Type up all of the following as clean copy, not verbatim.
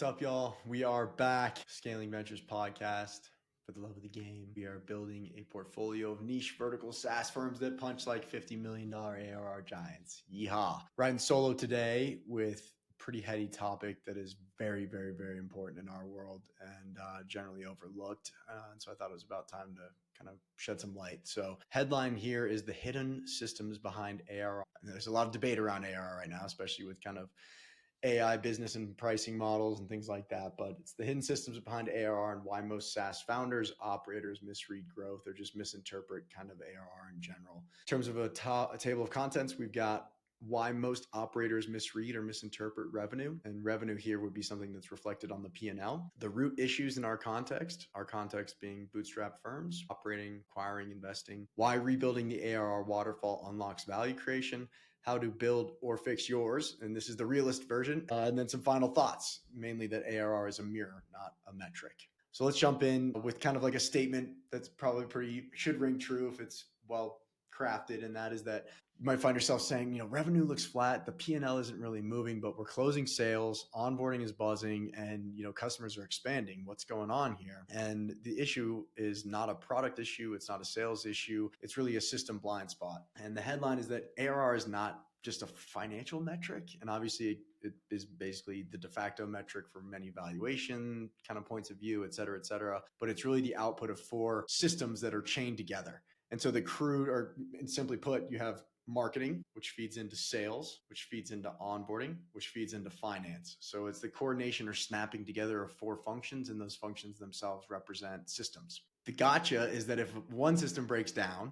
up, y'all? We are back. Scaling Ventures podcast. For the love of the game, we are building a portfolio of niche vertical SaaS firms that punch like $50 million ARR giants. Yeehaw. Riding solo today with a pretty heady topic that is very, very, very important in our world and generally overlooked. And so I thought it was about time to kind of shed some light. So headline here is the hidden systems behind ARR. And there's a lot of debate around ARR right now, especially with kind of AI business and pricing models and things like that, but it's the hidden systems behind ARR and why most SaaS founders, operators misread growth or just misinterpret kind of ARR in general. In terms of a table of contents, we've got why most operators misread or misinterpret revenue. And revenue here would be something that's reflected on the P&L. The root issues in our context being bootstrap firms, operating, acquiring, investing, why rebuilding the ARR waterfall unlocks value creation, how to build or fix yours. And this is the realist version. And then some final thoughts, mainly that ARR is a mirror, not a metric. So let's jump in with kind of like a statement that's probably should ring true if it's well crafted. And that is that you might find yourself saying, revenue looks flat, the P&L isn't really moving, but we're closing sales, onboarding is buzzing, and customers are expanding. What's going on here? And the issue is not a product issue, it's not a sales issue, it's really a system blind spot. And the headline is that ARR is not just a financial metric, and obviously it is basically the de facto metric for many valuation kind of points of view, et cetera, but it's really the output of 4 systems that are chained together. And so the crude, or simply put, you have marketing, which feeds into sales, which feeds into onboarding, which feeds into finance. So it's the coordination or snapping together of 4 functions, and those functions themselves represent systems. The gotcha is that if one system breaks down,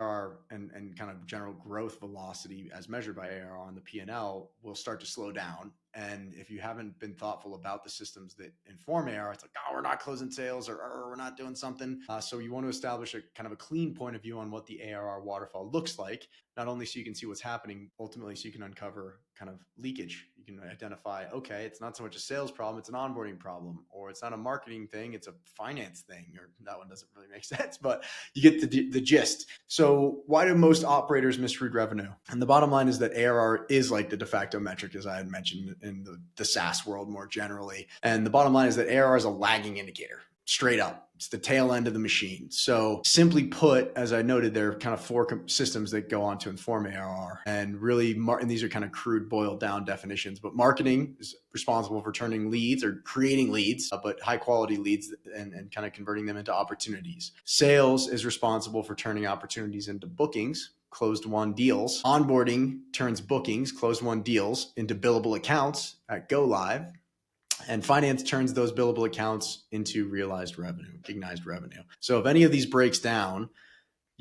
and kind of general growth velocity as measured by ARR on the P&L will start to slow down. And if you haven't been thoughtful about the systems that inform ARR, it's like, we're not closing sales or we're not doing something. So you want to establish a kind of a clean point of view on what the ARR waterfall looks like, not only so you can see what's happening, ultimately so you can uncover kind of leakage. You can identify, okay, it's not so much a sales problem, it's an onboarding problem, or it's not a marketing thing, it's a finance thing, or that one doesn't really make sense, but you get the gist. So why do most operators misread revenue? And the bottom line is that ARR is like the de facto metric, as I had mentioned in the SaaS world more generally. And the bottom line is that ARR is a lagging indicator. Straight up, it's the tail end of the machine. So simply put, as I noted, there are kind of 4 systems that go on to inform ARR, and really, and these are kind of crude boiled down definitions, but marketing is responsible for turning leads or creating leads, but high quality leads and kind of converting them into opportunities. Sales is responsible for turning opportunities into bookings, closed won deals. Onboarding turns bookings, closed won deals into billable accounts at go live. And finance turns those billable accounts into realized revenue, recognized revenue. So if any of these breaks down,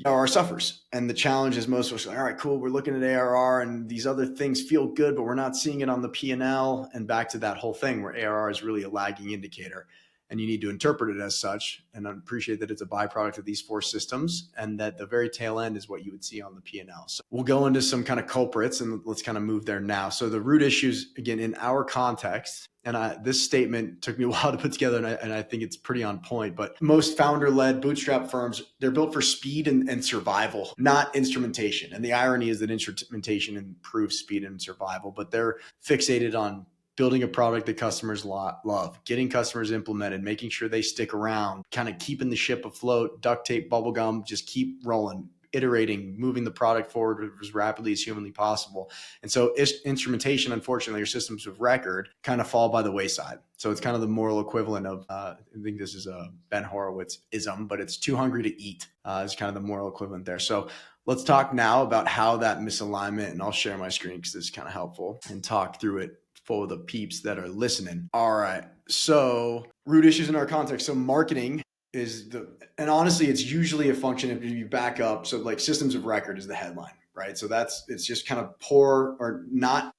ARR suffers. And the challenge is most of us are like, all right, cool, we're looking at ARR and these other things feel good, but we're not seeing it on the P&L. And back to that whole thing where ARR is really a lagging indicator. And you need to interpret it as such and appreciate that it's a byproduct of these 4 systems and that the very tail end is what you would see on the P&L. So we'll go into some kind of culprits and let's kind of move there now. So the root issues, again, in our context, and this statement took me a while to put together, and I think it's pretty on point, but most founder-led bootstrap firms, they're built for speed and survival, not instrumentation. And the irony is that instrumentation improves speed and survival, but they're fixated on building a product that customers love, getting customers implemented, making sure they stick around, kind of keeping the ship afloat, duct tape, bubble gum, just keep rolling, iterating, moving the product forward as rapidly as humanly possible. And so instrumentation, unfortunately, or systems of record kind of fall by the wayside. So it's kind of the moral equivalent of, I think this is a Ben Horowitz-ism, but it's too hungry to eat is kind of the moral equivalent there. So let's talk now about how that misalignment, and I'll share my screen because this is kind of helpful, and talk through it for the peeps that are listening. All right. So root issues in our context. So marketing is and honestly, it's usually a function if you back up. So like systems of record is the headline, right? So it's just kind of poor or not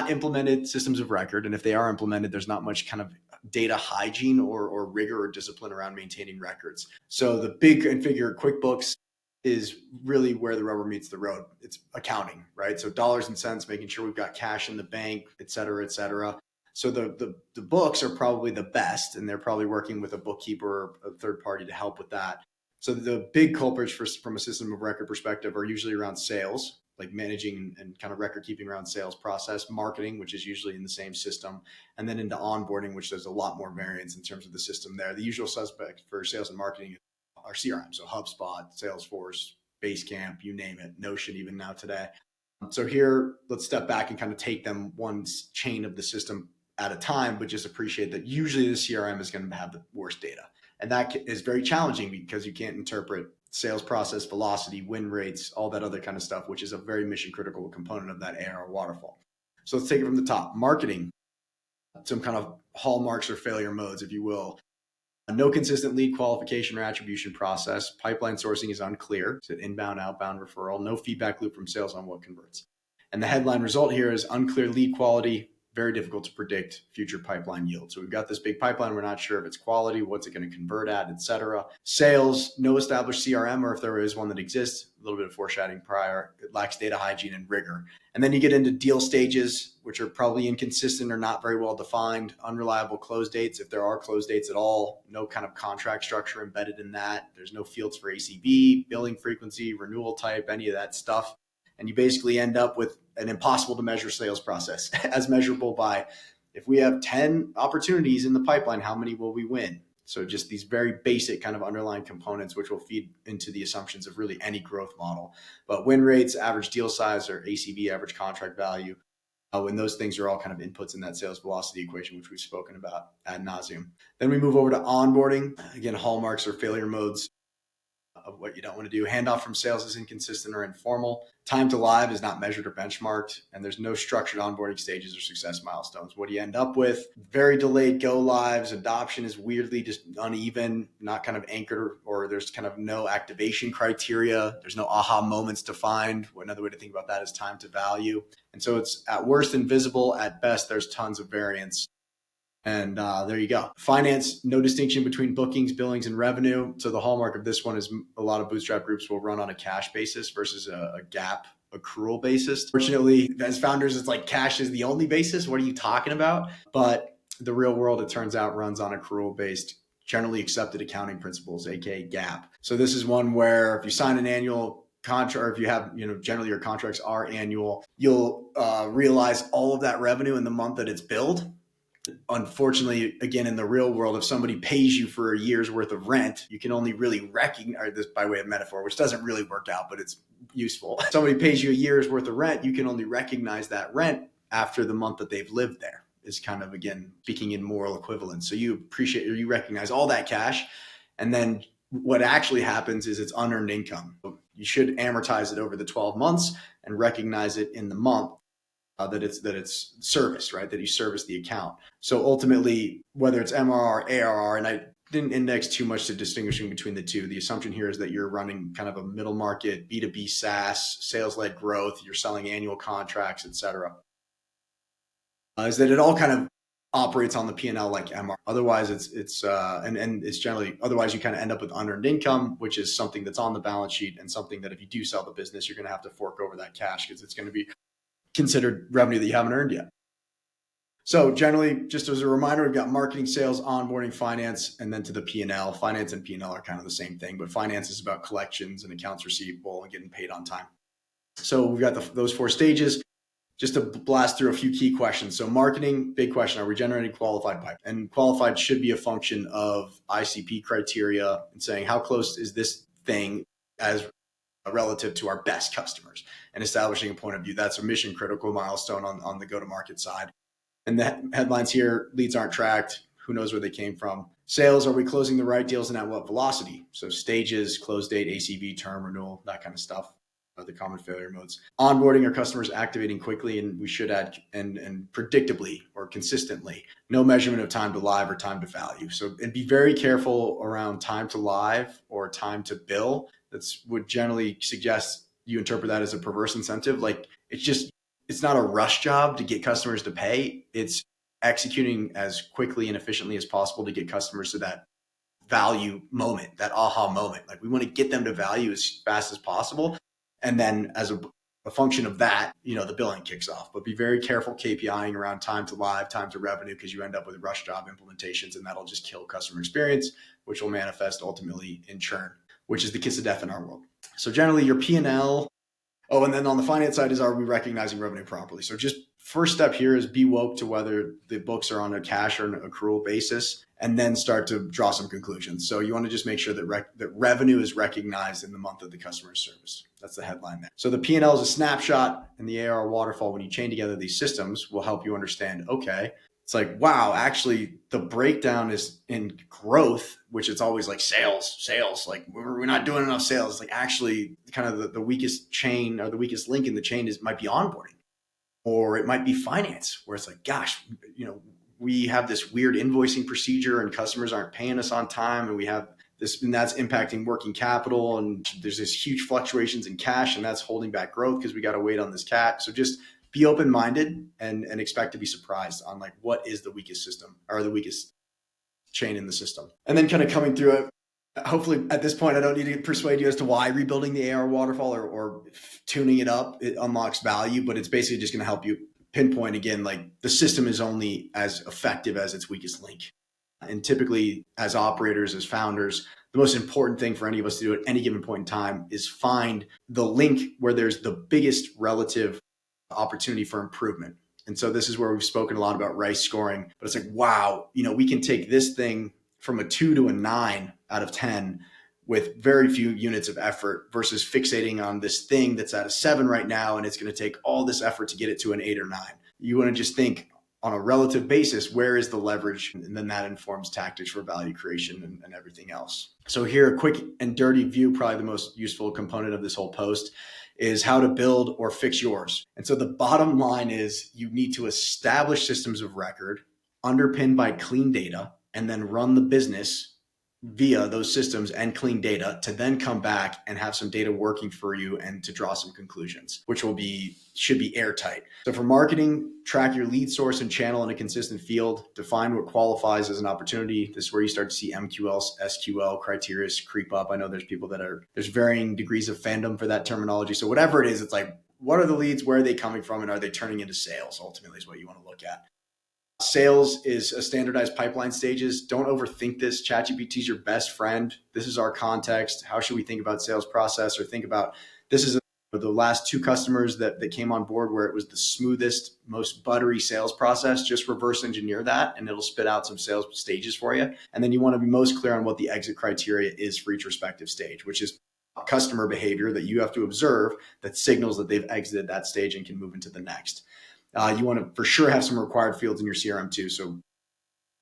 implemented systems of record. And if they are implemented, there's not much kind of data hygiene or rigor or discipline around maintaining records. So the big configure QuickBooks is really where the rubber meets the road. It's accounting, right? So dollars and cents, making sure we've got cash in the bank, et cetera, et cetera. So the books are probably the best, and they're probably working with a bookkeeper or a third party to help with that. So the big culprits from a system of record perspective are usually around sales, like managing and kind of record keeping around sales process, marketing, which is usually in the same system, and then into onboarding, which there's a lot more variance in terms of the system there. The usual suspect for sales and marketing are CRM. So HubSpot, Salesforce, Basecamp, you name it, Notion even now today. So here, let's step back and kind of take them one chain of the system at a time, but just appreciate that usually the CRM is going to have the worst data. And that is very challenging because you can't interpret sales process, velocity, win rates, all that other kind of stuff, which is a very mission critical component of that ARR waterfall. So let's take it from the top. Marketing, some kind of hallmarks or failure modes, if you will. No consistent lead qualification or attribution process. Pipeline sourcing is unclear. It's an inbound, outbound referral. No feedback loop from sales on what converts. And the headline result here is unclear lead quality, very difficult to predict future pipeline yield. So we've got this big pipeline. We're not sure if it's quality, what's it going to convert at, et cetera. Sales, no established CRM, or if there is one that exists, a little bit of foreshadowing prior. It lacks data hygiene and rigor. And then you get into deal stages, which are probably inconsistent or not very well defined, unreliable close dates, if there are close dates at all, no kind of contract structure embedded in that. There's no fields for ACV, billing frequency, renewal type, any of that stuff. And you basically end up with an impossible to measure sales process as measurable by, if we have 10 opportunities in the pipeline, how many will we win? So just these very basic kind of underlying components, which will feed into the assumptions of really any growth model. But win rates, average deal size, or ACV, average contract value, when those things are all kind of inputs in that sales velocity equation, which we've spoken about ad nauseum. Then we move over to onboarding. Again, hallmarks or failure modes of what you don't want to do. Handoff from sales is inconsistent or informal. Time to live is not measured or benchmarked, and there's no structured onboarding stages or success milestones. What do you end up with? Very delayed go lives. Adoption is weirdly just uneven, not kind of anchored, or there's kind of no activation criteria. There's no aha moments defined. Another way to think about that is time to value. And so it's at worst invisible. At best, there's tons of variance. And there you go. Finance, no distinction between bookings, billings, and revenue. So the hallmark of this one is a lot of Bootstrap groups will run on a cash basis versus a GAAP accrual basis. Fortunately, as founders, it's like cash is the only basis. What are you talking about? But the real world, it turns out, runs on accrual-based, generally accepted accounting principles, aka GAAP. So this is one where if you sign an annual contract, or if you have, generally your contracts are annual, you'll realize all of that revenue in the month that it's billed. Unfortunately, again, in the real world, if somebody pays you for a year's worth of rent, you can only really recognize this by way of metaphor, which doesn't really work out, but it's useful. If somebody pays you a year's worth of rent, you can only recognize that rent after the month that they've lived there, is kind of, again, speaking in moral equivalence. So you appreciate, or you recognize all that cash. And then what actually happens is it's unearned income. You should amortize it over the 12 months and recognize it in the month. That it's service, right? That you service the account. So ultimately, whether it's MRR, ARR, and I didn't index too much to distinguishing between the two. The assumption here is that you're running kind of a middle market, B2B SaaS, sales-led growth. You're selling annual contracts, et cetera. Is that it all kind of operates on the P&L like MRR. Otherwise, it's generally, otherwise you kind of end up with unearned income, which is something that's on the balance sheet and something that if you do sell the business, you're going to have to fork over that cash because it's going to be considered revenue that you haven't earned yet. So generally, just as a reminder, we've got marketing, sales, onboarding, finance, and then to the P&L. Finance and P&L are kind of the same thing, but finance is about collections and accounts receivable and getting paid on time. So we've got those four stages. Just to blast through a few key questions. So marketing, big question, are we generating qualified pipe? And qualified should be a function of ICP criteria and saying how close is this thing as relative to our best customers, and establishing a point of view. That's a mission critical milestone on the go-to-market side. And the headlines here, leads aren't tracked. Who knows where they came from? Sales, are we closing the right deals and at what velocity? So stages, close date, ACV, term, renewal, that kind of stuff. The common failure modes. Onboarding, our customers activating quickly, and we should add and predictably or consistently. No measurement of time to live or time to value. So, and be very careful around time to live or time to bill. That's would generally suggest you interpret that as a perverse incentive. Like it's not a rush job to get customers to pay. It's executing as quickly and efficiently as possible to get customers to that value moment, that aha moment. Like we want to get them to value as fast as possible. And then as a function of that, the billing kicks off. But be very careful KPIing around time to live, time to revenue, because you end up with rush job implementations and that'll just kill customer experience, which will manifest ultimately in churn, which is the kiss of death in our world. So generally your P&L, Oh, and then on the finance side is, are we recognizing revenue properly? So just first step here is be woke to whether the books are on a cash or an accrual basis, and then start to draw some conclusions. So you want to just make sure that that revenue is recognized in the month of the customer service. That's the headline there. So the P&L is a snapshot, and the ARR waterfall, when you chain together these systems, will help you understand, okay, it's like, wow, actually the breakdown is in growth, which it's always like sales, like we're not doing enough sales. It's like actually kind of the weakest chain or the weakest link in the chain might be onboarding, or it might be finance, where it's like, gosh, we have this weird invoicing procedure and customers aren't paying us on time, and we have this, and that's impacting working capital, and there's this huge fluctuations in cash, and that's holding back growth because we got to wait on this CAC. So just be open-minded and expect to be surprised on like what is the weakest system or the weakest chain in the system. And then kind of coming through it, hopefully at this point, I don't need to persuade you as to why rebuilding the ARR waterfall or tuning it up, it unlocks value, but it's basically just going to help you pinpoint again, like the system is only as effective as its weakest link. And typically as operators, as founders, the most important thing for any of us to do at any given point in time is find the link where there's the biggest relative opportunity for improvement. And so this is where we've spoken a lot about RICE scoring, but it's like, wow, we can take this thing from a 2 to a 9 out of 10 with very few units of effort versus fixating on this thing that's at a 7 right now, and it's going to take all this effort to get it to an 8 or 9. You want to just think on a relative basis, where is the leverage? And then that informs tactics for value creation and everything else. So here, a quick and dirty view, probably the most useful component of this whole post, is how to build or fix yours. And so the bottom line is you need to establish systems of record underpinned by clean data, and then run the business via those systems and clean data to then come back and have some data working for you and to draw some conclusions, which should be airtight. So for marketing, track your lead source and channel in a consistent field, define what qualifies as an opportunity. This is where you start to see MQL, SQL criteria creep up. I know there's people there's varying degrees of fandom for that terminology. So whatever it is, it's like, what are the leads? Where are they coming from? And are they turning into sales? Ultimately is what you want to look at. Sales is a standardized pipeline stages. Don't overthink this. ChatGPT is your best friend. This is our context. How should we think about sales process? Or think about, this is the last 2 customers that came on board where it was the smoothest, most buttery sales process. Just reverse engineer that and it'll spit out some sales stages for you. And then you want to be most clear on what the exit criteria is for each respective stage, which is customer behavior that you have to observe that signals that they've exited that stage and can move into the next. You want to for sure have some required fields in your CRM too. So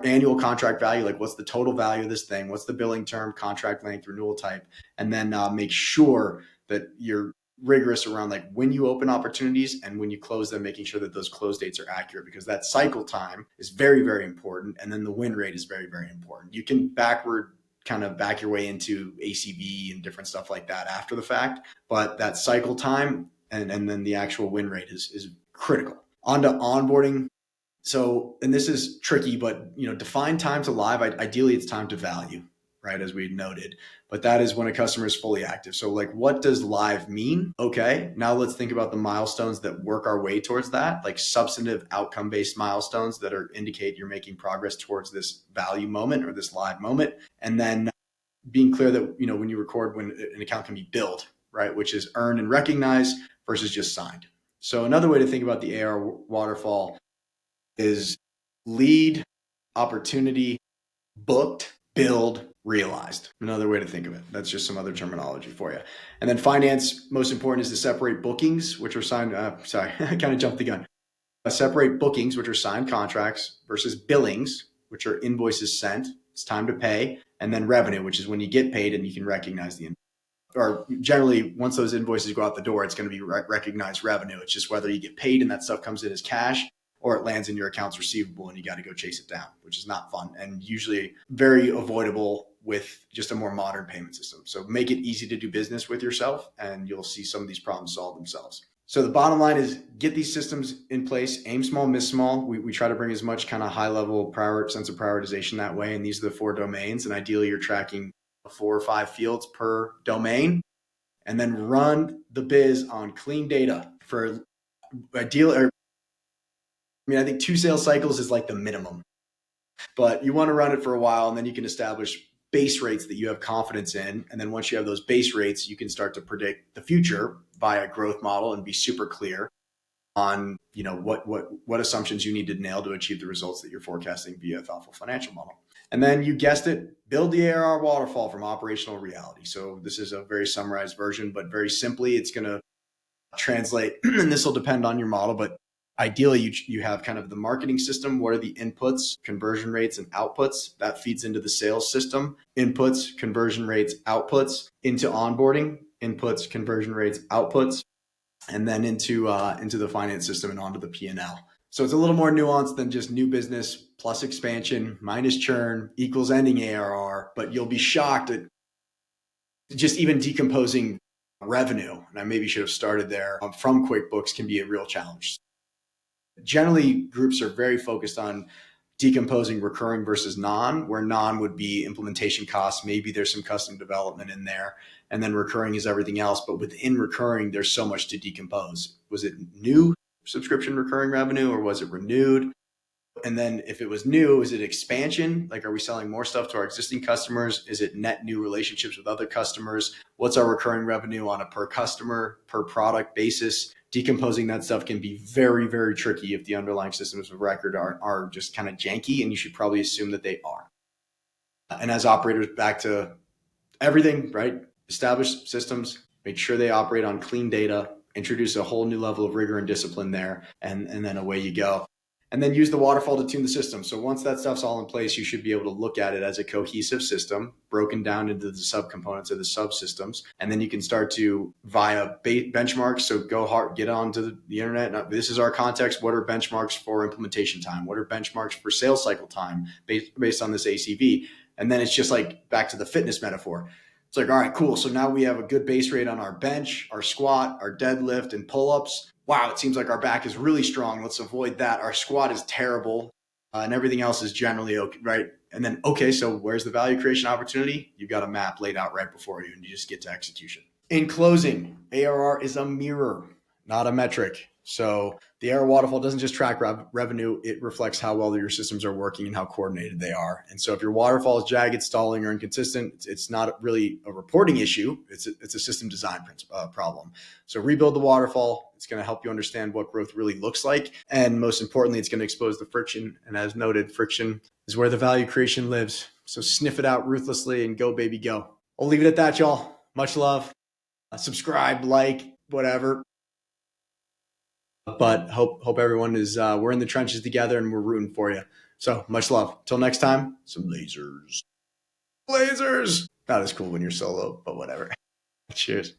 annual contract value, like what's the total value of this thing? What's the billing term, contract length, renewal type? And then make sure that you're rigorous around like when you open opportunities and when you close them, making sure that those close dates are accurate, because that cycle time is very, very important. And then the win rate is very, very important. You can back your way into ACV and different stuff like that after the fact, but that cycle time and then the actual win rate is critical. On to onboarding. So, and this is tricky, but define time to live. Ideally, it's time to value, right? As we noted, but that is when a customer is fully active. So like, what does live mean? Okay, now let's think about the milestones that work our way towards that, like substantive outcome-based milestones that indicate you're making progress towards this value moment or this live moment. And then being clear that, when you record, when an account can be billed, right? Which is earned and recognized versus just signed. So another way to think about the ARR waterfall is lead, opportunity, booked, build, realized. Another way to think of it. That's just some other terminology for you. And then finance, most important is to separate bookings, which are signed. Sorry, I kind of jumped the gun. Separate bookings, which are signed contracts, versus billings, which are invoices sent. It's time to pay. And then revenue, which is when you get paid and you can recognize the invoice. Or generally, once those invoices go out the door, it's going to be recognized revenue. It's just whether you get paid and that stuff comes in as cash, or it lands in your accounts receivable and you got to go chase it down, which is not fun and usually very avoidable with just a more modern payment system. So make it easy to do business with yourself and you'll see some of these problems solve themselves. So the bottom line is get these systems in place, aim small, miss small. We try to bring as much kind of high level sense of prioritization that way. And these are the 4 domains. And ideally you're tracking 4 or 5 fields per domain, and then run the biz on clean data for ideal. I think 2 sales cycles is like the minimum, but you want to run it for a while and then you can establish base rates that you have confidence in. And then once you have those base rates, you can start to predict the future via a growth model and be super clear on what assumptions you need to nail to achieve the results that you're forecasting via a thoughtful financial model. And then you guessed it, build the ARR waterfall from operational reality. So this is a very summarized version, but very simply, it's going to translate, and this will depend on your model, but ideally you have kind of the marketing system. What are the inputs, conversion rates, and outputs? That feeds into the sales system. Inputs, conversion rates, outputs, into onboarding, inputs, conversion rates, outputs, and then into the finance system and onto the P&L. So it's a little more nuanced than just new business plus expansion minus churn equals ending ARR, but you'll be shocked at just even decomposing revenue. And I maybe should have started there from QuickBooks can be a real challenge. Generally, groups are very focused on decomposing recurring versus non, where non would be implementation costs. Maybe there's some custom development in there. And then recurring is everything else. But within recurring, there's so much to decompose. Was it new subscription recurring revenue or was it renewed? And then if it was new, is it expansion? Like, are we selling more stuff to our existing customers? Is it net new relationships with other customers? What's our recurring revenue on a per customer, per product basis? Decomposing that stuff can be very, very tricky if the underlying systems of record are just kind of janky, and you should probably assume that they are. And as operators, back to everything, right? Establish systems, make sure they operate on clean data, introduce a whole new level of rigor and discipline there, and then away you go. And then use the waterfall to tune the system. So once that stuff's all in place, you should be able to look at it as a cohesive system, broken down into the subcomponents of the subsystems. And then you can start to, via benchmarks, so go hard, get onto the internet. Now, this is our context. What are benchmarks for implementation time? What are benchmarks for sales cycle time based on this ACV? And then it's just like back to the fitness metaphor. It's like, all right, cool. So now we have a good base rate on our bench, our squat, our deadlift, and pull-ups. Wow, it seems like our back is really strong. Let's avoid that. Our squat is terrible, and everything else is generally okay, right? And then, okay, so where's the value creation opportunity? You've got a map laid out right before you, and you just get to execution. In closing, ARR is a mirror, not a metric. So the ARR waterfall doesn't just track revenue. It reflects how well your systems are working and how coordinated they are. And so if your waterfall is jagged, stalling, or inconsistent, it's not really a reporting issue. It's a system design problem. So rebuild the waterfall. It's going to help you understand what growth really looks like. And most importantly, it's going to expose the friction. And as noted, friction is where the value creation lives. So sniff it out ruthlessly and go, baby, go. I'll leave it at that, y'all. Much love. Subscribe, like, whatever. But hope everyone is, we're in the trenches together and we're rooting for you. So much love. Till next time, some lasers. Lasers. Not as cool when you're solo, but whatever. Cheers.